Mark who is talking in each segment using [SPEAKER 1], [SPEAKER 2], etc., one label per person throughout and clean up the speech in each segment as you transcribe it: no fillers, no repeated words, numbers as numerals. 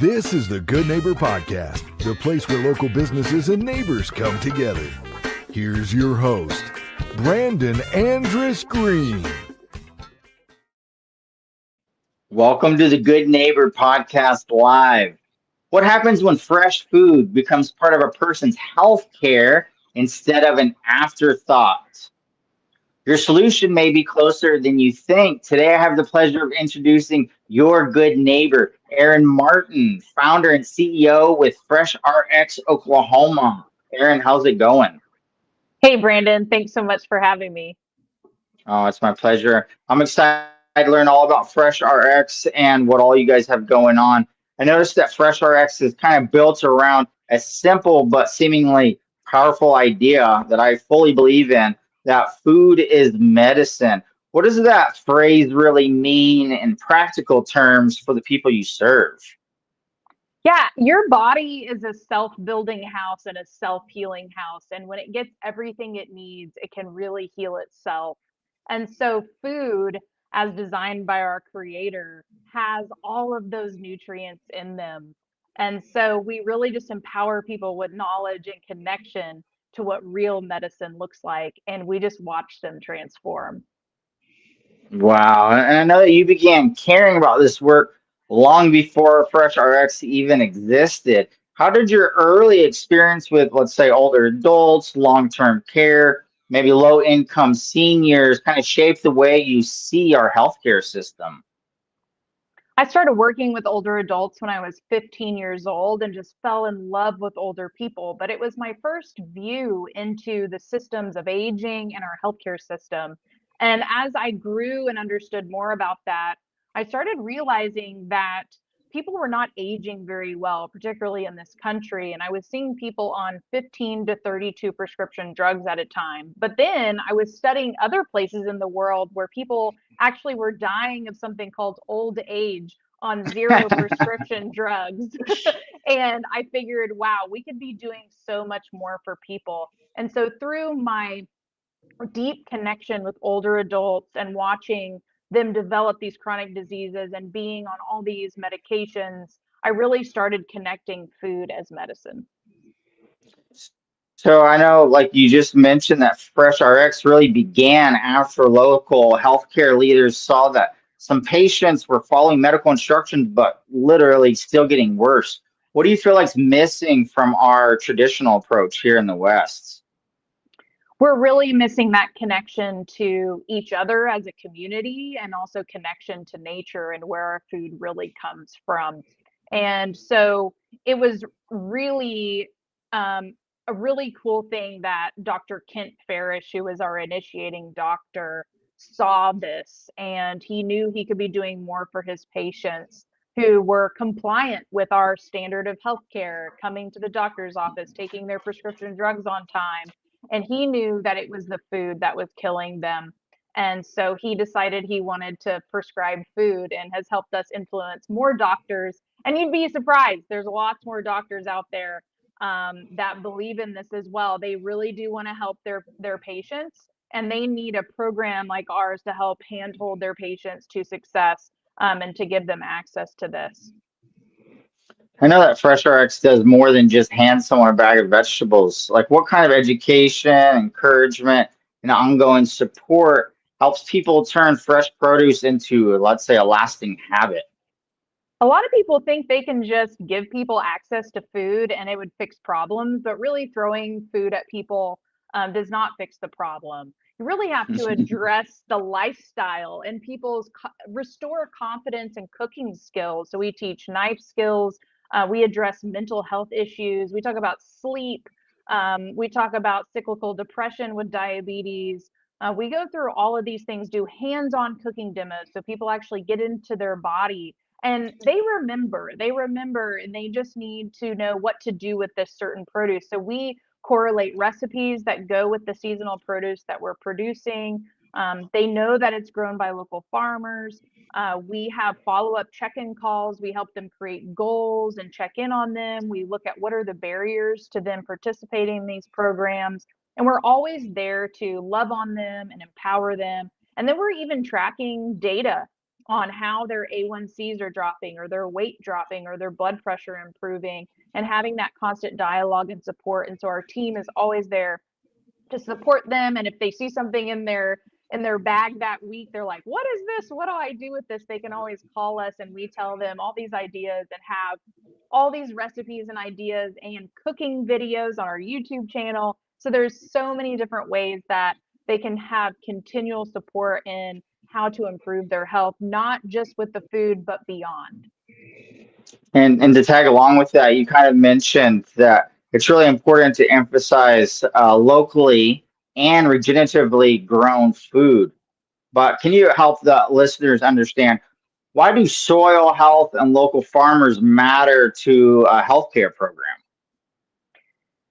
[SPEAKER 1] This is the Good Neighbor Podcast, the place where local businesses and neighbors come together. Here's your host, Brandon Andrus Green.
[SPEAKER 2] Welcome to the Good Neighbor Podcast Live. What happens when fresh food becomes part of a person's health care instead of an afterthought? Your solution may be closer than you think. Today, I have the pleasure of introducing your good neighbor, Erin Martin, founder and CEO with FreshRX Oklahoma. Erin, how's it going?
[SPEAKER 3] Hey, Brandon, thanks so much for having me.
[SPEAKER 2] Oh, it's my pleasure. I'm excited to learn all about FreshRX and what all you guys have going on. I noticed that FreshRX is kind of built around a simple but seemingly powerful idea that I fully believe in, that food is medicine. What does that phrase really mean in practical terms for the people you serve?
[SPEAKER 3] Yeah, your body is a self-building house and a self-healing house. And when it gets everything it needs, it can really heal itself. And so food, as designed by our creator, has all of those nutrients in them. And so we really just empower people with knowledge and connection to what real medicine looks like. And we just watch them transform.
[SPEAKER 2] Wow. And I know that you began caring about this work long before FreshRX even existed. How did your early experience with, let's say, older adults, long-term care, maybe low-income seniors kind of shape the way you see our healthcare system?
[SPEAKER 3] I started working with older adults when I was 15 years old and just fell in love with older people. But it was my first view into the systems of aging and our healthcare system. And as I grew and understood more about that, I started realizing that people were not aging very well, particularly in this country. And I was seeing people on 15 to 32 prescription drugs at a time. But then I was studying other places in the world where people actually were dying of something called old age on zero prescription drugs. And I figured, wow, we could be doing so much more for people. And so through my deep connection with older adults and watching them develop these chronic diseases and being on all these medications, I really started connecting food as medicine.
[SPEAKER 2] So I know, like you just mentioned, that FreshRx really began after local healthcare leaders saw that some patients were following medical instructions, but literally still getting worse. What do you feel like's missing from our traditional approach here in the West?
[SPEAKER 3] We're really missing that connection to each other as a community and also connection to nature and where our food really comes from. And so it was really a really cool thing that Dr. Kent Farish, who was our initiating doctor, saw this and he knew he could be doing more for his patients who were compliant with our standard of healthcare, coming to the doctor's office, taking their prescription drugs on time. And he knew that it was the food that was killing them. And so he decided he wanted to prescribe food and has helped us influence more doctors. And you'd be surprised, there's lots more doctors out there that believe in this as well. They really do want to help their patients, and they need a program like ours to help handhold their patients to success and to give them access to this.
[SPEAKER 2] I know that FreshRx does more than just hand someone a bag of vegetables. Like, what kind of education, encouragement, and ongoing support helps people turn fresh produce into, let's say, a lasting habit?
[SPEAKER 3] A lot of people think they can just give people access to food and it would fix problems, but really throwing food at people does not fix the problem. You really have to address the lifestyle and people's restore confidence and cooking skills. So we teach knife skills, we address mental health issues, we talk about sleep, we talk about cyclical depression with diabetes. We go through all of these things, do hands-on cooking demos so people actually get into their body and they remember and they just need to know what to do with this certain produce. So we correlate recipes that go with the seasonal produce that we're producing. They know that it's grown by local farmers. We have follow-up check-in calls. We help them create goals and check in on them. We look at what are the barriers to them participating in these programs. And we're always there to love on them and empower them. And then we're even tracking data on how their A1Cs are dropping or their weight dropping or their blood pressure improving, and having that constant dialogue and support. And so our team is always there to support them. And if they see something in their bag that week, they're like, what is this? What do I do with this? They can always call us and we tell them all these ideas and have all these recipes and ideas and cooking videos on our YouTube channel. So there's so many different ways that they can have continual support in how to improve their health, not just with the food, but beyond.
[SPEAKER 2] And to tag along with that, you kind of mentioned that it's really important to emphasize locally and regeneratively grown food. But can you help the listeners understand, why do soil health and local farmers matter to a healthcare program?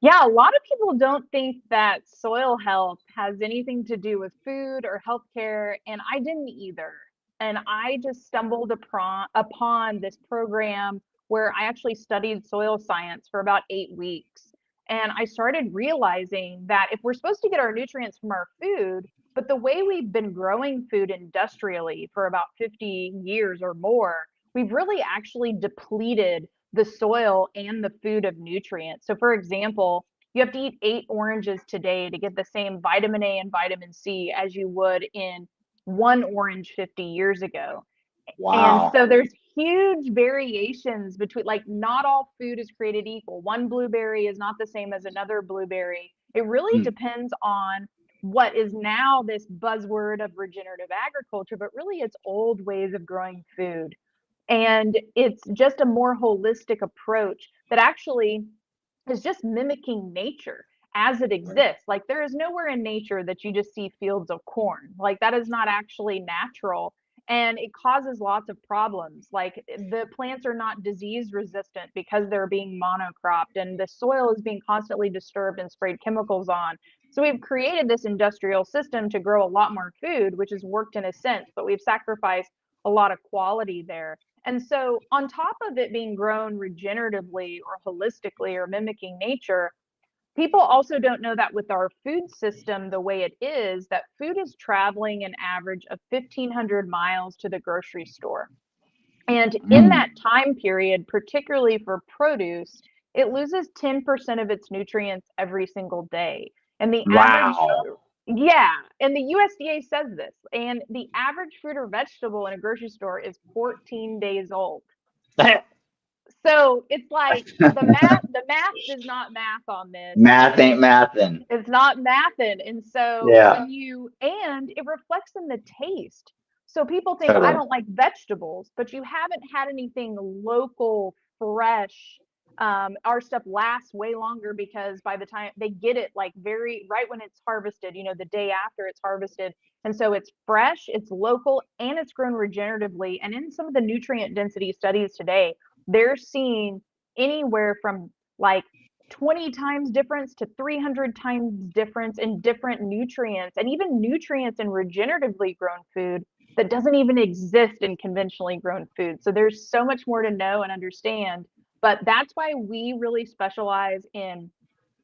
[SPEAKER 3] Yeah, a lot of people don't think that soil health has anything to do with food or healthcare, and I didn't either. And I just stumbled upon this program where I actually studied soil science for about 8 weeks. And I started realizing that if we're supposed to get our nutrients from our food, but the way we've been growing food industrially for about 50 years or more, we've really actually depleted the soil and the food of nutrients. So, for example, you have to eat 8 oranges today to get the same vitamin A and vitamin C as you would in one orange 50 years ago. And
[SPEAKER 2] Wow.
[SPEAKER 3] so there's huge variations between, like, not all food is created equal. One blueberry is not the same as another blueberry. It really
[SPEAKER 2] Mm.
[SPEAKER 3] depends on what is now this buzzword of regenerative agriculture, but really it's old ways of growing food. And it's just a more holistic approach that actually is just mimicking nature as it exists. Like, there is nowhere in nature that you just see fields of corn. Like, that is not actually natural. And it causes lots of problems. Like, the plants are not disease resistant because they're being monocropped, and the soil is being constantly disturbed and sprayed chemicals on. So we've created this industrial system to grow a lot more food, which has worked in a sense, but we've sacrificed a lot of quality there. And so, on top of it being grown regeneratively or holistically or mimicking nature, people also don't know that with our food system, the way it is, that food is traveling an average of 1,500 miles to the grocery store. And in
[SPEAKER 2] Mm.
[SPEAKER 3] that time period, particularly for produce, it loses 10% of its nutrients every single day. And the average,
[SPEAKER 2] Wow.
[SPEAKER 3] yeah, and the USDA says this, and the average fruit or vegetable in a grocery store is 14 days old. So it's like the math does not math on this.
[SPEAKER 2] Math ain't mathin'.
[SPEAKER 3] It's not mathin'. And so
[SPEAKER 2] Yeah,
[SPEAKER 3] and it reflects in the taste. So people think, I
[SPEAKER 2] totally.
[SPEAKER 3] don't like vegetables, but you haven't had anything local, fresh. Our stuff lasts way longer because by the time they get it, like, very right when it's harvested, the day after it's harvested. And so it's fresh, it's local, and it's grown regeneratively. And in some of the nutrient density studies today, they're seeing anywhere from like 20 times difference to 300 times difference in different nutrients, and even nutrients in regeneratively grown food that doesn't even exist in conventionally grown food. So there's so much more to know and understand, but that's why we really specialize in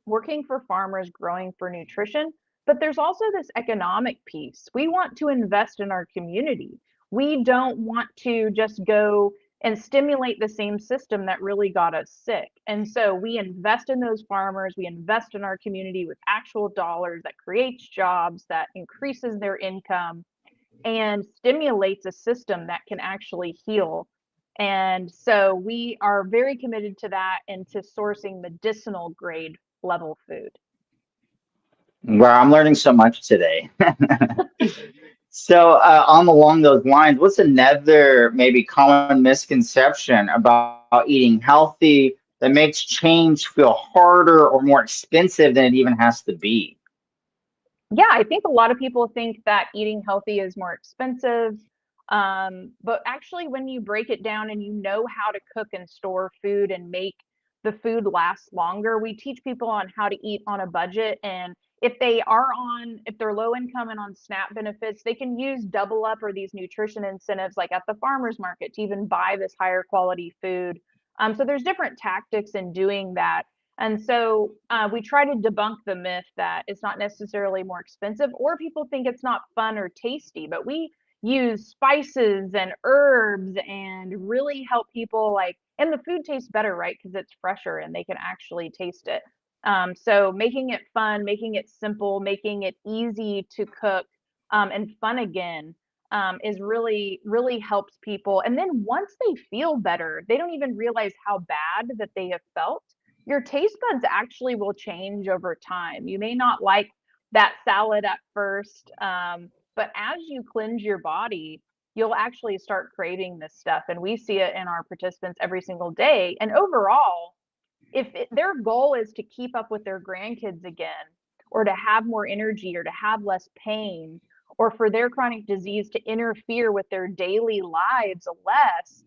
[SPEAKER 3] working for farmers growing for nutrition. But there's also this economic piece. We want to invest in our community. We don't want to just go and stimulate the same system that really got us sick. And so we invest in those farmers, we invest in our community with actual dollars that creates jobs, that increases their income, and stimulates a system that can actually heal. And so we are very committed to that and to sourcing medicinal grade level food.
[SPEAKER 2] Wow, I'm learning so much today. So, on along those lines, what's another maybe common misconception about eating healthy that makes change feel harder or more expensive than it even has to be?
[SPEAKER 3] Yeah, I think a lot of people think that eating healthy is more expensive. But actually, when you break it down and you know how to cook and store food and make the food last longer, we teach people on how to eat on a budget. And if they're low income and on SNAP benefits, they can use Double Up or these nutrition incentives like at the farmer's market to even buy this higher quality food. So there's different tactics in doing that. And so we try to debunk the myth that it's not necessarily more expensive, or people think it's not fun or tasty. But use spices and herbs and really help people and the food tastes better, right? Because it's fresher and they can actually taste it. So making it fun, making it simple, making it easy to cook, and fun again, is really helps people. And then once they feel better, they don't even realize how bad that they have felt. Your taste buds actually will change over time. You may not like that salad at first, but as you cleanse your body, you'll actually start craving this stuff. And we see it in our participants every single day. And overall, if their goal is to keep up with their grandkids again, or to have more energy, or to have less pain, or for their chronic disease to interfere with their daily lives less,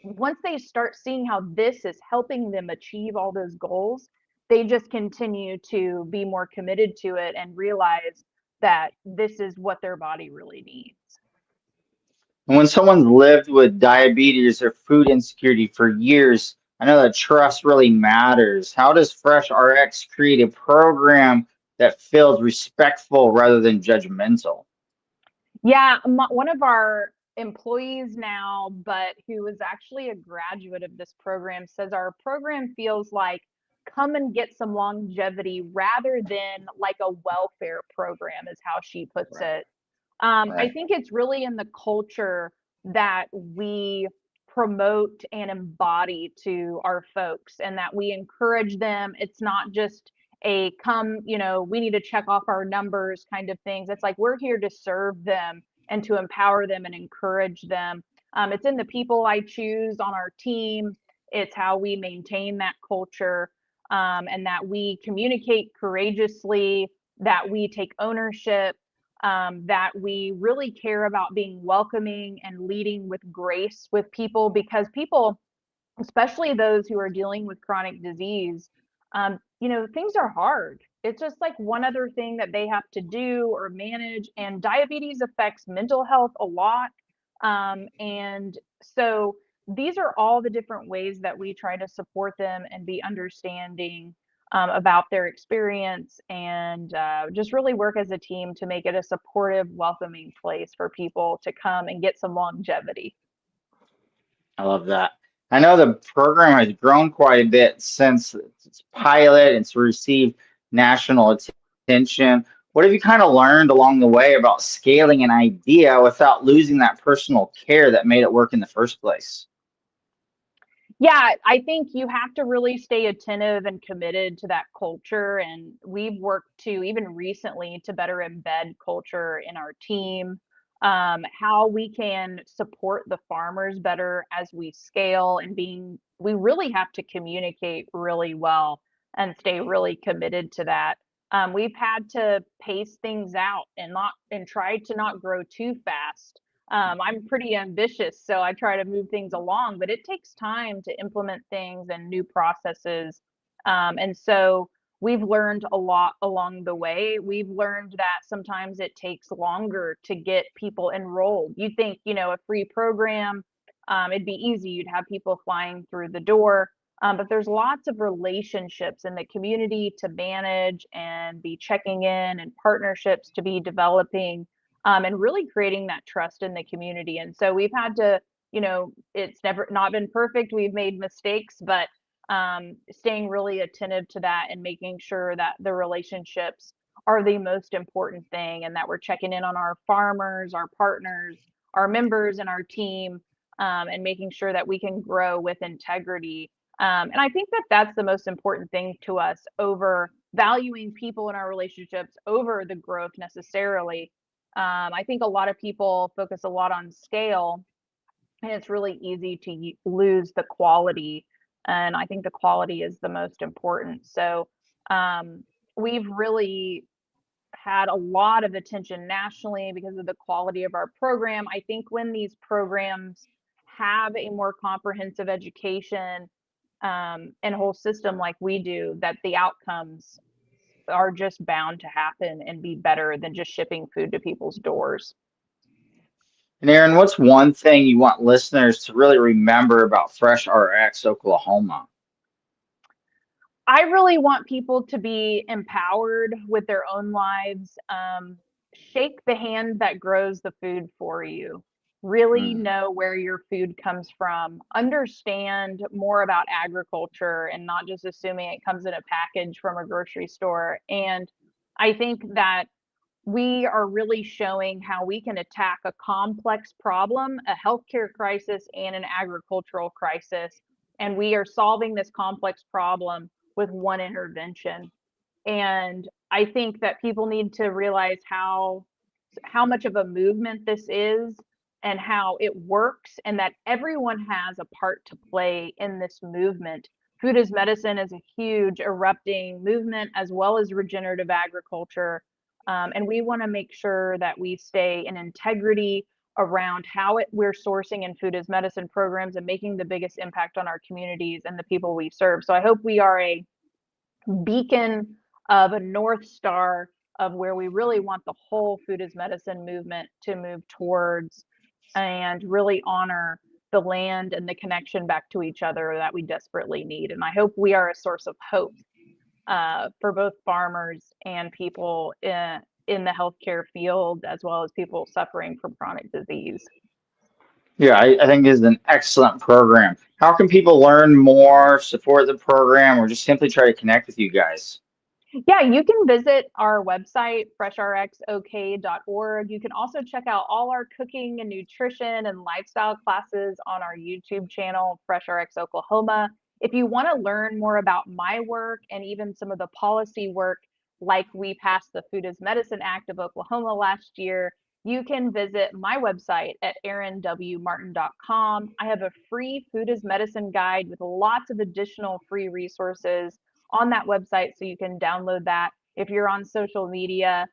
[SPEAKER 3] once they start seeing how this is helping them achieve all those goals, they just continue to be more committed to it and realize that this is what their body really needs.
[SPEAKER 2] And when someone's lived with diabetes or food insecurity for years, I know that trust really matters. How does FreshRX create a program that feels respectful rather than judgmental?
[SPEAKER 3] Yeah, one of our employees now, but who was actually a graduate of this program, says our program feels like come and get some longevity rather than like a welfare program, is how she puts
[SPEAKER 2] Right.
[SPEAKER 3] it. I
[SPEAKER 2] Right.
[SPEAKER 3] think it's really in the culture that we promote and embody to our folks, and that we encourage them. It's not just a come, we need to check off our numbers kind of things. It's like we're here to serve them and to empower them and encourage them. It's in the people I choose on our team. It's how we maintain that culture, and that we communicate courageously, that we take ownership, that we really care about being welcoming and leading with grace with people, because people, especially those who are dealing with chronic disease, things are hard. It's just like one other thing that they have to do or manage, and diabetes affects mental health a lot. And so these are all the different ways that we try to support them and be understanding, about their experience, and just really work as a team to make it a supportive, welcoming place for people to come and get some longevity.
[SPEAKER 2] I love that. I know the program has grown quite a bit since its pilot and it's received national attention. What have you kind of learned along the way about scaling an idea without losing that personal care that made it work in the first place?
[SPEAKER 3] Yeah, I think you have to really stay attentive and committed to that culture. And we've worked to, even recently, to better embed culture in our team, how we can support the farmers better as we scale, and we really have to communicate really well and stay really committed to that. We've had to pace things out and try to not grow too fast. I'm pretty ambitious, so I try to move things along, but it takes time to implement things and new processes. And so we've learned a lot along the way. We've learned that sometimes it takes longer to get people enrolled. You think, a free program, it'd be easy. You'd have people flying through the door. But there's lots of relationships in the community to manage and be checking in, and partnerships to be developing, and really creating that trust in the community. And so we've had to, it's never not been perfect. We've made mistakes, but staying really attentive to that and making sure that the relationships are the most important thing, and that we're checking in on our farmers, our partners, our members, and our team, and making sure that we can grow with integrity. And I think that that's the most important thing to us, over valuing people in our relationships over the growth necessarily. I think a lot of people focus a lot on scale, and it's really easy to lose the quality. And I think the quality is the most important. So we've really had a lot of attention nationally because of the quality of our program. I think when these programs have a more comprehensive education, and whole system like we do, that the outcomes are just bound to happen and be better than just shipping food to people's doors.
[SPEAKER 2] And Erin, what's one thing you want listeners to really remember about Fresh RX Oklahoma?
[SPEAKER 3] I really want people to be empowered with their own lives. shake the hand that grows the food for you. Really know where your food comes from. Understand more about agriculture and not just assuming it comes in a package from a grocery store. And I think that we are really showing how we can attack a complex problem, a healthcare crisis, and an agricultural crisis. And we are solving this complex problem with one intervention. And I think that people need to realize how much of a movement this is and how it works, and that everyone has a part to play in this movement. Food as medicine is a huge erupting movement, as well as regenerative agriculture. And we want to make sure that we stay in integrity around how we're sourcing in food as medicine programs and making the biggest impact on our communities and the people we serve. So I hope we are a beacon of a North Star of where we really want the whole food as medicine movement to move towards, and really honor the land and the connection back to each other that we desperately need. And I hope we are a source of hope for both farmers and people in the healthcare field, as well as people suffering from chronic disease.
[SPEAKER 2] Yeah, I think this is an excellent program. How can people learn more, support the program, or just simply try to connect with you guys?
[SPEAKER 3] Yeah, you can visit our website, FreshRXOK.org. You can also check out all our cooking and nutrition and lifestyle classes on our YouTube channel, FreshRX Oklahoma. If you want to learn more about my work and even some of the policy work, like we passed the Food as Medicine Act of Oklahoma last year, you can visit my website at erinwmartin.com. I have a free Food as Medicine guide with lots of additional free resources on that website, so you can download that. If you're on social media,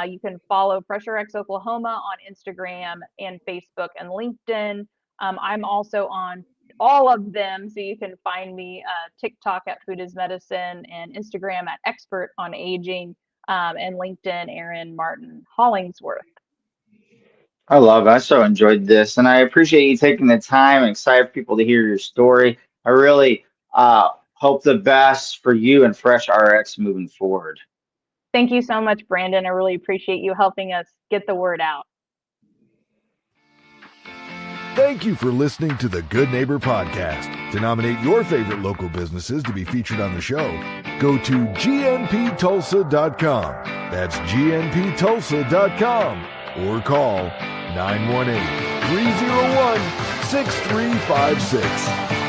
[SPEAKER 3] you can follow FreshRX Oklahoma on Instagram and Facebook and LinkedIn. I'm also on all of them, so you can find me TikTok at Food as Medicine and Instagram at Expert on Aging, and LinkedIn Erin Martin Hollingsworth.
[SPEAKER 2] I love it. I so enjoyed this, and I appreciate you taking the time. I'm excited for people to hear your story. I really hope the best for you and FreshRX moving forward.
[SPEAKER 3] Thank you so much, Brandon. I really appreciate you helping us get the word out.
[SPEAKER 1] Thank you for listening to the Good Neighbor Podcast. To nominate your favorite local businesses to be featured on the show, go to gnptulsa.com. That's gnptulsa.com. Or call 918-301-6356.